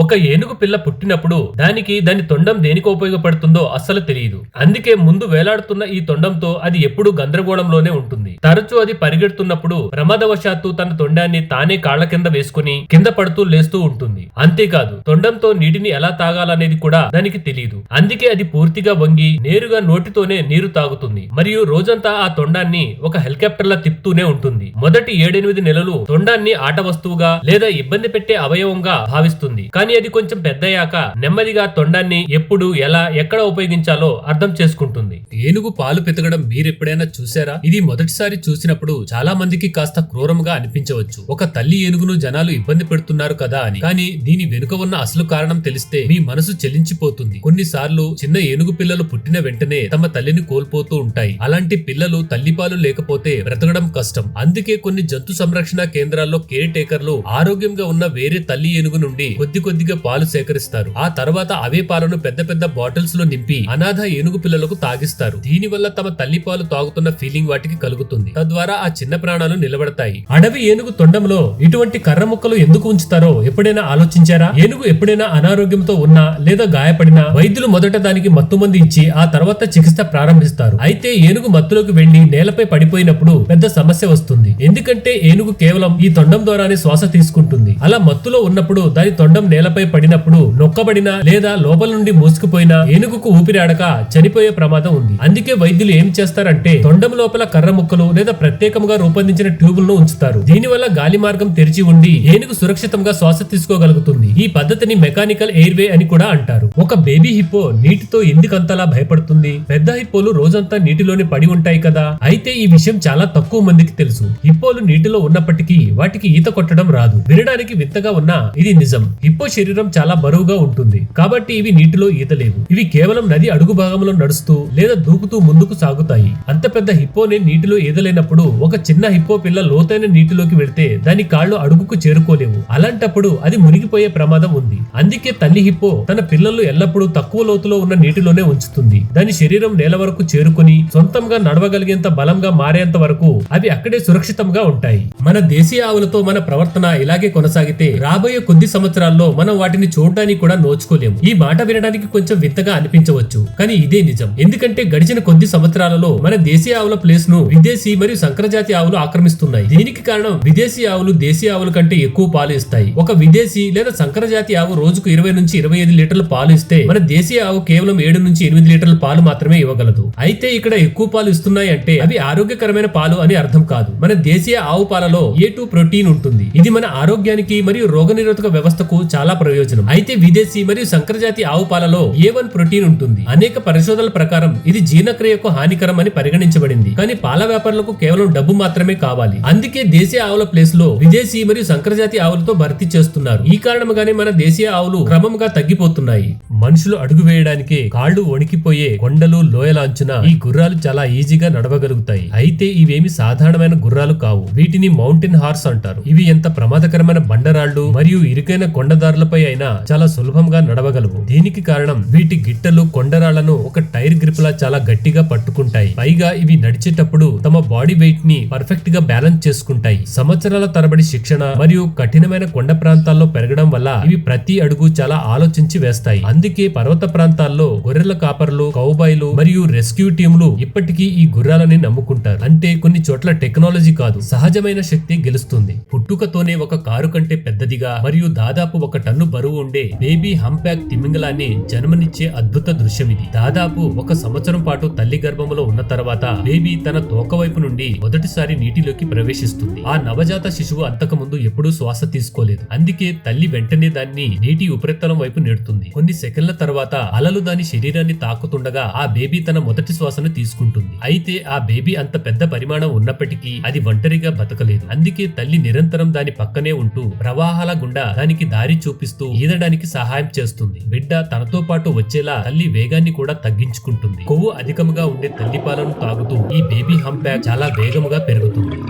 ఒక ఏనుగు పిల్ల పుట్టినప్పుడు దానికి దాని తొండం దేనికి ఉపయోగపడుతుందో అస్సలు తెలియదు. అందుకే ముందు వేలాడుతున్న ఈ తొండంతో అది ఎప్పుడూ గందరగోళంలోనే ఉంటుంది. తరచూ అది పరిగెడుతున్నప్పుడు ప్రమాదవశాత్తు తన తొండాన్ని తానే కాళ్ల కింద వేసుకుని కింద పడుతూ లేస్తూ ఉంటుంది. అంతేకాదు తొండంతో నీటిని ఎలా తాగాలనేది కూడా దానికి తెలియదు. అందుకే అది పూర్తిగా వంగి నేరుగా నోటితోనే నీరు తాగుతుంది. మరియు రోజంతా ఆ తొండాన్ని ఒక హెలికాప్టర్ లా తిప్పుతూనే ఉంటుంది. మొదటి 7-8 నెలలు తొండాన్ని ఆట వస్తువుగా లేదా ఇబ్బంది పెట్టే అవయవంగా భావిస్తుంది. కానీ అది కొంచెం పెద్దయ్యాక నెమ్మదిగా తొండాన్ని ఎప్పుడు ఎలా ఎక్కడ ఉపయోగించాలో అర్థం చేసుకుంటుంది. ఏనుగు పాలు పితకడం మీరెప్పుడైనా చూసారా? ఇది మొదటిసారి చూసినప్పుడు చాలా మందికి కాస్త క్రూరంగా అనిపించవచ్చు. ఒక తల్లి ఏనుగును జనాలు ఇబ్బంది పెడుతున్నారు కదా అని. కానీ దీని వెనుక ఉన్న అసలు కారణం తెలిస్తే మీ మనసు చెలించిపోతుంది. కొన్నిసార్లు చిన్న ఏనుగు పిల్లలు పుట్టిన వెంటనే తమ తల్లిని కోల్పోతూ ఉంటాయి. అలాంటి పిల్లలు తల్లిపాలు లేకపోతే బ్రతకడం కష్టం. అందుకే కొన్ని జంతు సంరక్షణ కేంద్రాల్లో కేర్ టేకర్లు ఆరోగ్యంగా ఉన్న వేరే తల్లి ఏనుగు నుండి కొద్దిగా పాలు సేకరిస్తారు. ఆ తర్వాత అవే పాలను పెద్ద పెద్ద బాటిల్స్ లో నింపి అనాథ ఏనుగు పిల్లలకు తాగిస్తారు. దీనివల్ల తమ తల్లి పాలు తాగుతున్న ఫీలింగ్ వాటికి కలుగుతుంది. తద్వారా ఆ చిన్న ప్రాణాలు నిలబడతాయి. అడవి ఏనుగు తొండంలో ఇటువంటి కర్ర ముక్కలు ఎందుకు ఉంచుతారో ఎప్పుడైనా ఆలోచించారా? ఏనుగు ఎప్పుడైనా అనారోగ్యంతో ఉన్నా లేదా గాయపడినా వైద్యులు మొదట దానికి మత్తుమంది ఇచ్చి ఆ తర్వాత చికిత్స ప్రారంభిస్తారు. అయితే ఏనుగు మత్తులోకి వెళ్లి నేలపై పడిపోయినప్పుడు పెద్ద సమస్య వస్తుంది. ఎందుకంటే ఏనుగు కేవలం ఈ తొండం ద్వారానే శ్వాస తీసుకుంటుంది. అలా మత్తులో ఉన్నప్పుడు దాని తొండం నేలపై పడినప్పుడు నొక్కబడిన లేదా లోపల నుండి మూసుకుపోయిన ఏనుగుకు ఊపిరాడక చనిపోయే ప్రమాదం ఉంది. అందుకే వైద్యులు ఏం చేస్తారంటే తొండం లోపల కర్ర ముక్కలు లేదా ప్రత్యేకంగా రూపొందించిన ట్యూబులను ఉంచుతారు. దీనివల్ల గాలి మార్గం తెరిచి ఉండి ఏనుగు సురక్షితంగా శ్వాస తీసుకోగలుగుతుంది. ఈ పద్ధతిని మెకానికల్ ఎయిర్వే అని కూడా అంటారు. ఒక బేబీ హిప్పో నీటితో ఎందుకంతలా భయపడుతుంది? పెద్ద హిప్పోలు రోజంతా నీటిలోనే పడి ఉంటాయి కదా. అయితే ఈ విషయం చాలా తక్కువ మందికి తెలుసు. హిప్పోలు నీటిలో ఉన్నప్పటికీ వాటికి ఈత కొట్టడం రాదు. వినడానికి వింతగా ఉన్నా ఇది నిజం. హిప్పో శరీరం చాలా బరువుగా ఉంటుంది కాబట్టి ఇవి నీటిలో ఈదలేవు. ఇవి కేవలం నది అడుగు భాగంలో నడుస్తూ లేదా దూకుతూ ముందుకు సాగుతాయి. అంత పెద్ద హిప్పోనే నీటిలో ఈదలేనప్పుడు ఒక చిన్న హిప్పో పిల్ల లోతైన నీటిలోకి వెళ్తే దాని కాళ్ళు అడుగుకు చేరుకోలేవు. అలాంటప్పుడు అది మునిగిపోయే ప్రమాదం ఉంది. అందుకే తల్లి హిప్పో తన పిల్లలు ఎల్లప్పుడూ తక్కువ లోతులో ఉన్న నీటిలోనే ఉంచుతుంది. దాని శరీరం నేల వరకు చేరుకుని సొంతంగా నడవగలిగేంత బలంగా మారేంత వరకు అవి అక్కడే సురక్షితంగా ఉంటాయి. మన దేశీయ ఆవులతో మన ప్రవర్తన ఇలాగే కొనసాగితే రాబోయే కొద్ది సంవత్సరాల్లో మనం వాటిని చూడడానికి కూడా నోచుకోలేము. ఈ మాట వినడానికి కొంచెం వింతగా అనిపించవచ్చు, కానీ ఇదే నిజం. ఎందుకంటే గడిచిన కొద్ది సంవత్సరాలలో మన దేశీయ ఆవుల ప్లేస్ ను విదేశీ మరియు సంకరజాతి ఆవులు ఆక్రమిస్తున్నాయి. దీనికి కారణం విదేశీ ఆవులు దేశీయ ఆవుల కంటే ఎక్కువ పాలు ఇస్తాయి. ఒక విదేశీ లేదా సంకరజాతి ఆవు రోజుకు 20 నుంచి 25 లీటర్ల పాలు ఇస్తే మన దేశీయ ఆవు కేవలం 7 నుంచి 8 లీటర్ల పాలు మాత్రమే ఇవ్వగలదు. అయితే ఇక్కడ ఎక్కువ పాలు ఇస్తున్నాయి అంటే అవి ఆరోగ్యకరమైన పాలు అని అర్థం కాదు. మన దేశీయ ఆవు పాలలో A2 ప్రోటీన్ ఉంటుంది. ఇది మన ఆరోగ్యానికి మరియు రోగనిరోధక వ్యవస్థకు చాలా ప్రయోజనం. అయితే విదేశీ మరియు సంకరజాతి ఆవు పాలలో A1 ప్రోటీన్ ఉంటుంది. అనేక పరిశోధనల ప్రకారం ఇది జీర్ణక్రియకు హానికరం అని పరిగణించబడింది. కానీ పాల వ్యాపారులకు కేవలం డబ్బు మాత్రమే కావాలి. అందుకే దేశీయ ఆవుల ప్లేస్ లో విదేశీ మరియు సంకరజాతి ఆవులతో భర్తీ చేస్తున్నారు. ఈ కారణంగానే మన దేశీయ ఆవులు క్రమంగా తగ్గిపోతున్నాయి. మనుషులు అడుగు వేయడానికే కాళ్లు వణికిపోయే కొండలు లోయల అంచున ఈ గుర్రాలు చాలా ఈజీగా నడవగలుగుతాయి. అయితే ఇవేమి సాధారణమైన గుర్రాలు కావు. వీటిని మౌంటైన్ హార్స్ అంటారు. ఇవి ఎంత ప్రమాదకరమైన బండరాళ్లు మరియు ఇరుకైన కొండదారులపై అయినా చాలా సులభంగా నడవగలవు. దీనికి కారణం వీటి గిట్టలు కొండరాళ్లను ఒక టైర్ గ్రిప్ లా చాలా గట్టిగా పట్టుకుంటాయి. పైగా ఇవి నడిచేటప్పుడు తమ బాడీ వెయిట్ ని పర్ఫెక్ట్ గా బ్యాలెన్స్ చేసుకుంటాయి. సంవత్సరాల తరబడి శిక్షణ మరియు కఠినమైన కొండ ప్రాంతాల్లో పెరగడం వల్ల ఇవి ప్రతి అడుగు చాలా ఆలోచించి వేస్తాయి. అందుకే పర్వత ప్రాంతాల్లో గొర్రెల కాపర్లు, కౌబాయ్లు మరియు రెస్క్యూ టీములు ఇప్పటికీ ఈ గుర్రాలని నమ్ముకుంటారు. అంటే కొన్ని చోట్ల టెక్నాలజీ కాదు, సహజమైన శక్తి గెలుస్తుంది. పుట్టుకతోనే ఒక కారు కంటే పెద్దదిగా మరియు దాదాపు 1 టన్ను బరువు ఉండే బేబీ హంప్యాక్ తిమింగలాన్ని జన్మనిచ్చే అద్భుత దృశ్యం ఇది. దాదాపు 1 సంవత్సరం పాటు తల్లి గర్భంలో ఉన్న తర్వాత బేబీ తన తోక వైపు నుండి మొదటిసారి నీటిలోకి ప్రవేశిస్తుంది. ఆ నవజాత శిశువు అంతకుముందు ఎప్పుడూ శ్వాస తీసుకోలేదు. అందుకే తల్లి వెంటనే దాన్ని నీటి ఉపరితలం వైపు నెడుతుంది. కొన్ని సెకండ్ల తర్వాత అలలు దాని శరీరాన్ని తాకుతుండగా ఆ బేబీ తన మొదటి శ్వాసను తీసుకుంటుంది. అయితే ఆ బేబీ అంత పెద్ద పరిమాణం ఉన్నప్పటికీ అది ఒంటరిగా బతకలేదు. అందుకే తల్లి నిరంతరం దాని పక్కనే ఉంటూ ప్రవాహాల గుండా దానికి దారి చూపిస్తూ ఈదడానికి సహాయం చేస్తుంది. బిడ్డ తనతో పాటు వచ్చేలా తల్లి వేగాన్ని కూడా తగ్గించుకుంటుంది. కొవ్వు అధికంగా ఉండే తల్లి పాలను తాగుతూ ఈ బేబీ హంప్యాక్ చాలా వేగముగా పెరుగుతుంది.